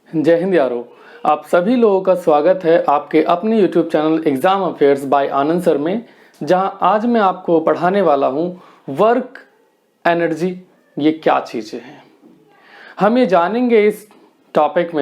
जय हिंद यारो। आप सभी लोगों का स्वागत है आपके अपने YouTube channel exam affairs by Anand sir में, जहां आज मैं आपको पढ़ाने वाला हूं वर्क एनर्जी ये क्या चीज़ें हैं। हम ये जानेंगे इस टॉपिक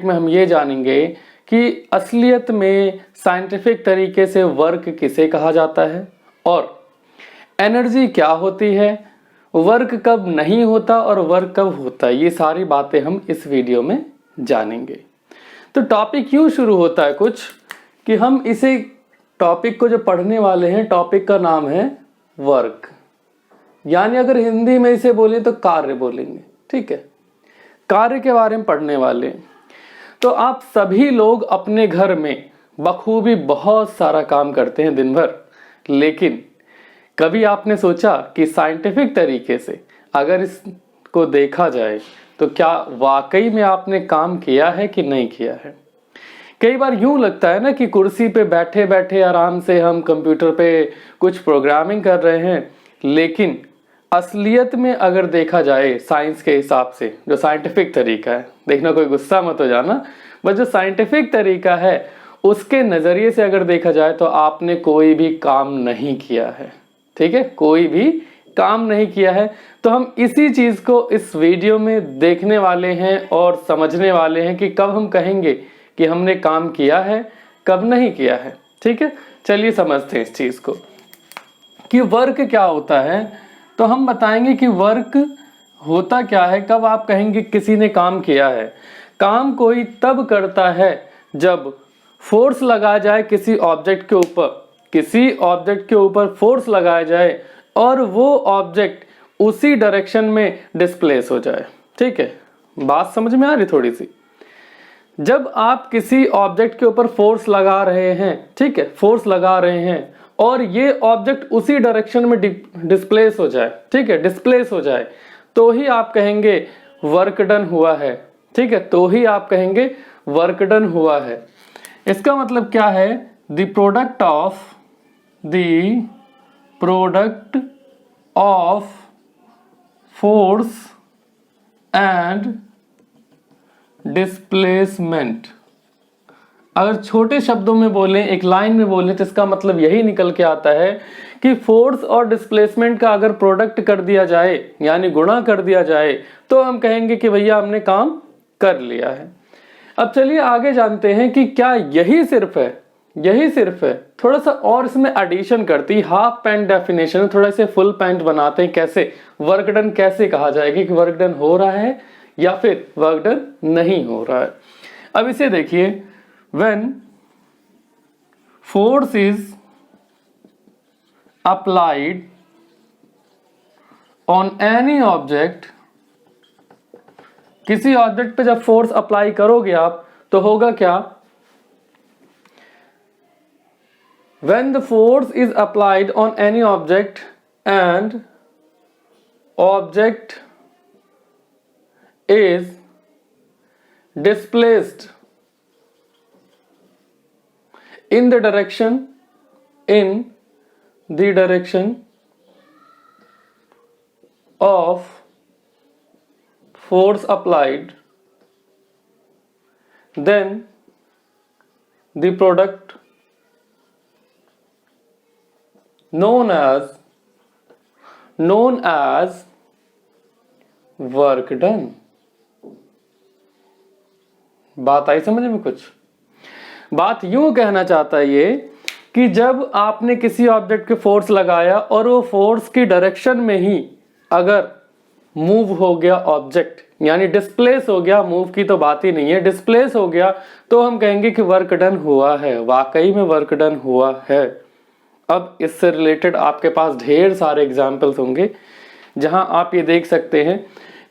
में हम ये जानेंगे कि असलियत में साइंटिफिक तरीके से वर्क किसे कहा जाता है और एनर्जी क्या होती है, वर्क कब नहीं होता और वर्क कब होता है। ये सारी बातें हम इस वीडियो में जानेंगे। तो टॉपिक यूं शुरू होता है कुछ कि हम इसे टॉपिक को जो पढ़ने वाले हैं, टॉपिक का नाम है वर्क, यानी अगर हिंदी में इसे बोले तो कार्य बोलेंगे। ठीक है, कार्य के बारे में पढ़ने वाले हैं। तो आप सभी लोग अपने घर में बखूबी बहुत सारा काम करते हैं दिन भर, लेकिन कभी आपने सोचा कि साइंटिफिक तरीके से अगर इसको देखा जाए तो क्या वाकई में आपने काम किया है कि नहीं किया है। कई बार यूं लगता है ना कि कुर्सी पे बैठे बैठे आराम से हम कंप्यूटर पे कुछ प्रोग्रामिंग कर रहे हैं, लेकिन असलियत में अगर देखा जाए साइंस के हिसाब से, जो साइंटिफिक तरीका है, देखना कोई गुस्सा मत हो जाना, बस जो साइंटिफिक तरीका है उसके नज़रिए से अगर देखा जाए तो आपने कोई भी काम नहीं किया है। ठीक है, कोई भी काम नहीं किया है। तो हम इसी चीज को इस वीडियो में देखने वाले हैं और समझने वाले हैं कि कब हम कहेंगे कि हमने काम किया है, कब नहीं किया है। ठीक है, चलिए समझते हैं इस चीज को कि वर्क क्या होता है। तो हम बताएंगे कि वर्क होता क्या है, कब आप कहेंगे किसी ने काम किया है। काम कोई तब करता है जब फोर्स लगाया जाए किसी ऑब्जेक्ट के ऊपर फोर्स लगाया जाए और वो ऑब्जेक्ट उसी डायरेक्शन में डिस्प्लेस हो जाए। ठीक है, बात समझ में आ रही थोड़ी सी। जब आप किसी ऑब्जेक्ट के ऊपर फोर्स लगा रहे हैं, ठीक है, फोर्स लगा रहे हैं और ये ऑब्जेक्ट उसी डायरेक्शन में डिस्प्लेस हो जाए, ठीक है, डिस्प्लेस हो जाए, तो ही आप कहेंगे वर्क डन हुआ है। ठीक है, तो ही आप कहेंगे वर्क डन हुआ है। इसका मतलब क्या है, the product of force and displacement. अगर छोटे शब्दों में बोलें, एक लाइन में बोलें, तो इसका मतलब यही निकल के आता है कि फोर्स और डिस्प्लेसमेंट का अगर प्रोडक्ट कर दिया जाए, यानी गुणा कर दिया जाए, तो हम कहेंगे कि भैया हमने काम कर लिया है। अब चलिए आगे जानते हैं कि क्या यही सिर्फ है। थोड़ा सा और इसमें एडिशन करती, हाफ पैंट डेफिनेशन है, थोड़ा से फुल पैंट बनाते हैं। कैसे वर्क डन कैसे कहा जाएगा कि वर्क डन हो रहा है या फिर वर्क डन नहीं हो रहा है। अब इसे देखिए, when force is applied on any object, किसी ऑब्जेक्ट पे जब फोर्स अप्लाई करोगे आप तो होगा क्या, when the force is applied on any object and object is displaced in the direction of force applied, then the product known as work done। बात आई समझ में? कुछ बात यूं कहना चाहता है ये कि जब आपने किसी ऑब्जेक्ट पे फोर्स लगाया और वो फोर्स की डायरेक्शन में ही अगर मूव हो गया ऑब्जेक्ट, यानी डिस्प्लेस हो गया, मूव की तो बात ही नहीं है, डिस्प्लेस हो गया, तो हम कहेंगे कि वर्क डन हुआ है, वाकई में वर्क डन हुआ है। अब इससे रिलेटेड आपके पास ढेर सारे एग्जाम्पल्स होंगे जहां आप ये देख सकते हैं।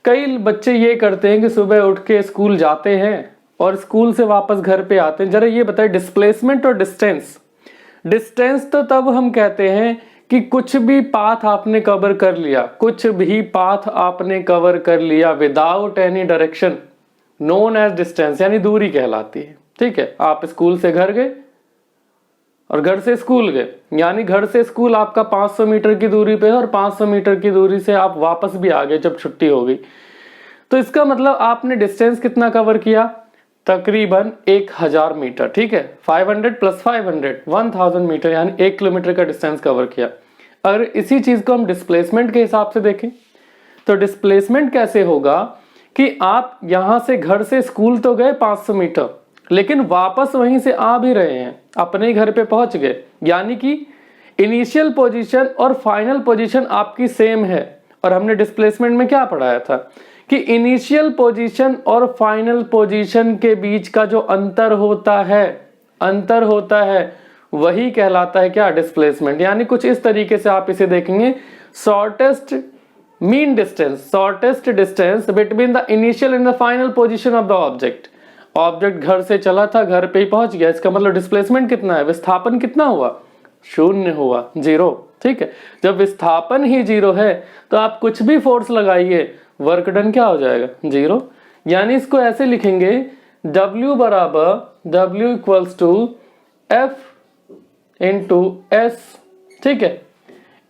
कई बच्चे ये करते हैं कि सुबह उठ के स्कूल जाते हैं और स्कूल से वापस घर पे आते हैं। जरा ये बताए, डिस्प्लेसमेंट और डिस्टेंस तो तब हम कहते हैं कि कुछ भी पाथ आपने कवर कर लिया, without any direction, known as distance, यानी दूरी कहलाती है। ठीक है, आप स्कूल से घर गए और घर से स्कूल गए, यानी घर से स्कूल आपका 500 मीटर की दूरी पे है और 500 मीटर की दूरी से आप वापस भी आ गए जब छुट्टी हो गई। तो इसका मतलब आपने डिस्टेंस कितना कवर किया, तकरीबन 1000 मीटर। ठीक है, 500 प्लस 500 1000 मीटर, यानी 1 किलोमीटर का डिस्टेंस कवर किया। अगर इसी चीज को हम डिस्प्लेसमेंट के हिसाब से देखें तो डिस्प्लेसमेंट कैसे होगा कि आप यहां से घर से स्कूल तो गए 500 मीटर, लेकिन वापस वहीं से आ भी रहे हैं, अपने घर पे पहुंच गए, यानी कि इनिशियल पोजीशन और फाइनल पोजीशन आपकी सेम है। और हमने डिस्प्लेसमेंट में क्या पढ़ाया था कि इनिशियल पोजीशन और फाइनल पोजीशन के बीच का जो अंतर होता है वही कहलाता है क्या, डिस्प्लेसमेंट। यानी कुछ इस तरीके से आप इसे देखेंगे, shortest mean distance, shortest distance between the initial and the final position of the object. Object घर से चला था, घर पे ही पहुंच गया, इसका मतलब डिस्प्लेसमेंट कितना है, विस्थापन कितना हुआ, 0 हुआ, 0। ठीक है, जब विस्थापन ही 0 है तो आप कुछ भी फोर्स लगाइए, वर्क डन क्या हो जाएगा, 0। यानी इसको ऐसे लिखेंगे, W equals to F into S। ठीक है,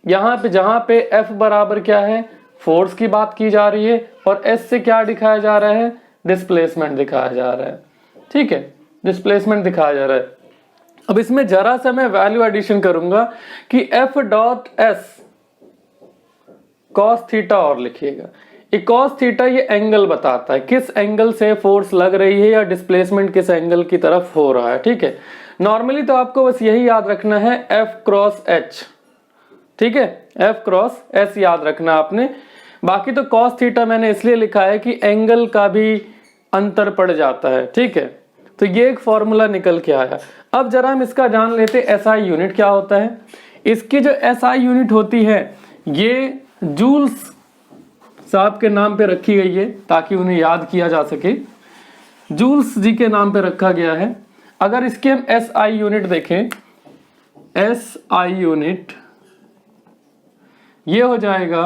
यहां पे जहां पे F बराबर क्या है, फोर्स की बात की जा रही है, और S से क्या दिखाया जा रहा है, डिस्प्लेसमेंट दिखाया जा रहा है। ठीक है, डिस्प्लेसमेंट दिखाया जा रहा है। अब इसमें जरा सा मैं वैल्यू एडिशन करूंगा कि F dot S cos theta और लिखिएगा। ये cos थीटा ये एंगल बताता है किस एंगल से फोर्स लग रही है या डिस्प्लेसमेंट किस एंगल की तरफ हो रहा है। ठीक है, नॉर्मली तो आपको बस यही याद रखना है, F क्रॉस H। ठीक है, F क्रॉस S याद रखना आपने। बाकी तो cos थीटा मैंने इसलिए लिखा है कि एंगल का भी अंतर पड़ जाता है। ठीक है, तो ये एक फॉर्मूला निकल के आया। अब जरा हम इसका जान लेते SI यूनिट क्या होता है। इसकी जो SI यूनिट होती है ये जूल्स साहब के नाम पे रखी गई है ताकि उन्हें याद किया जा सके, जूल्स जी के नाम पे रखा गया है। अगर इसके हम SI यूनिट देखें, SI यूनिट ये हो जाएगा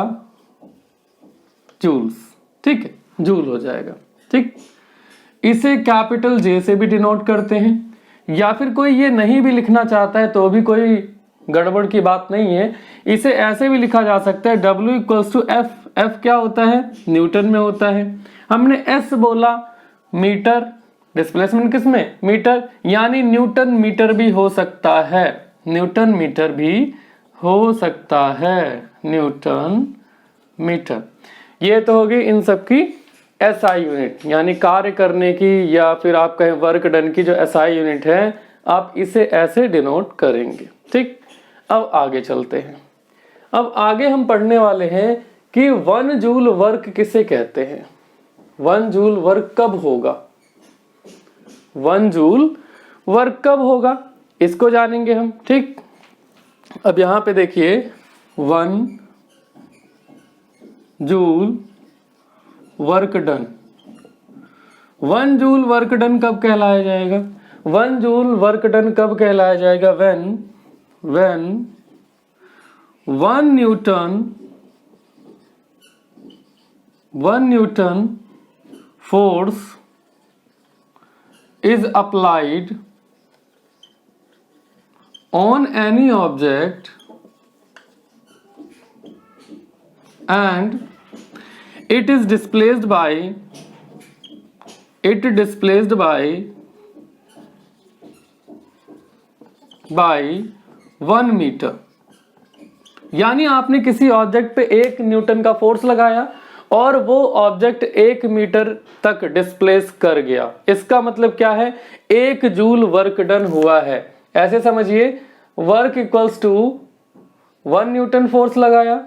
जूल्स। ठीक है, जूल हो जाएगा। ठीक, इसे कैपिटल J से भी डिनोट करते हैं, या फिर कोई ये नहीं भी लिखना चाहता है तो भी कोई गड़बड़ की बात नहीं है, इसे ऐसे भी लिखा जा सकता है, W equals to F। F क्या होता है, न्यूटन में होता है। हमने S बोला मीटर, डिस्प्लेसमेंट किस में, मीटर, यानी न्यूटन मीटर भी हो सकता है, न्यूटन मीटर भी हो सकता है, न्यूटन मीटर। ये तो होगी इन सब की SI यूनिट, यानी कार्य करने की या फिर आप कहें वर्क डन की जो SI यूनिट है, आप इसे ऐसे डिनोट करेंगे। ठीक, अब आगे चलते हैं। अब आगे हम पढ़ने वाले हैं कि 1 जूल वर्क किसे कहते हैं, 1 जूल वर्क कब होगा, 1 जूल वर्क कब होगा इसको जानेंगे हम। ठीक, अब यहां पे देखिए 1 joule work done, 1 joule work done कब कहलाया जाएगा, 1 जूल वर्क डन कब कहलाया जाएगा, when 1 Newton force is applied on any object and it displaced by 1 metre. यानी आपने किसी ऑब्जेक्ट पे 1 न्यूटन का फोर्स लगाया और वो ऑब्जेक्ट 1 मीटर तक डिस्प्लेस कर गया। इसका मतलब क्या है, 1 जूल वर्क डन हुआ है। ऐसे समझिए, work equals to 1 newton force लगाया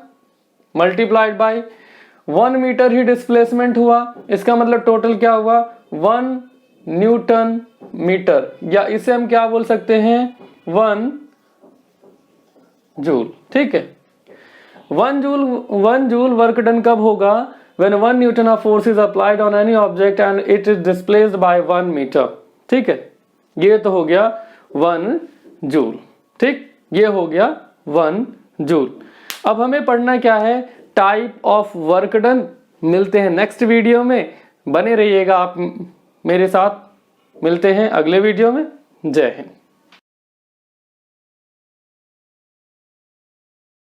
मल्टीप्लाइड बाय 1 मीटर ही डिस्प्लेसमेंट हुआ। इसका मतलब टोटल क्या हुआ, 1 न्यूटन मीटर, या इसे हम क्या बोल सकते हैं, 1 जूल। ठीक है, 1 जूल वर्क डन कब होगा, when 1 newton of force is applied on any object and it is displaced by 1 metre. ठीक है, ये तो हो गया 1 जूल। ठीक, ये हो गया 1 जूल। अब हमें पढ़ना क्या है, टाइप ऑफ वर्क डन। मिलते हैं नेक्स्ट वीडियो में, बने रहिएगा आप मेरे साथ। मिलते हैं अगले वीडियो में। जय हिंद।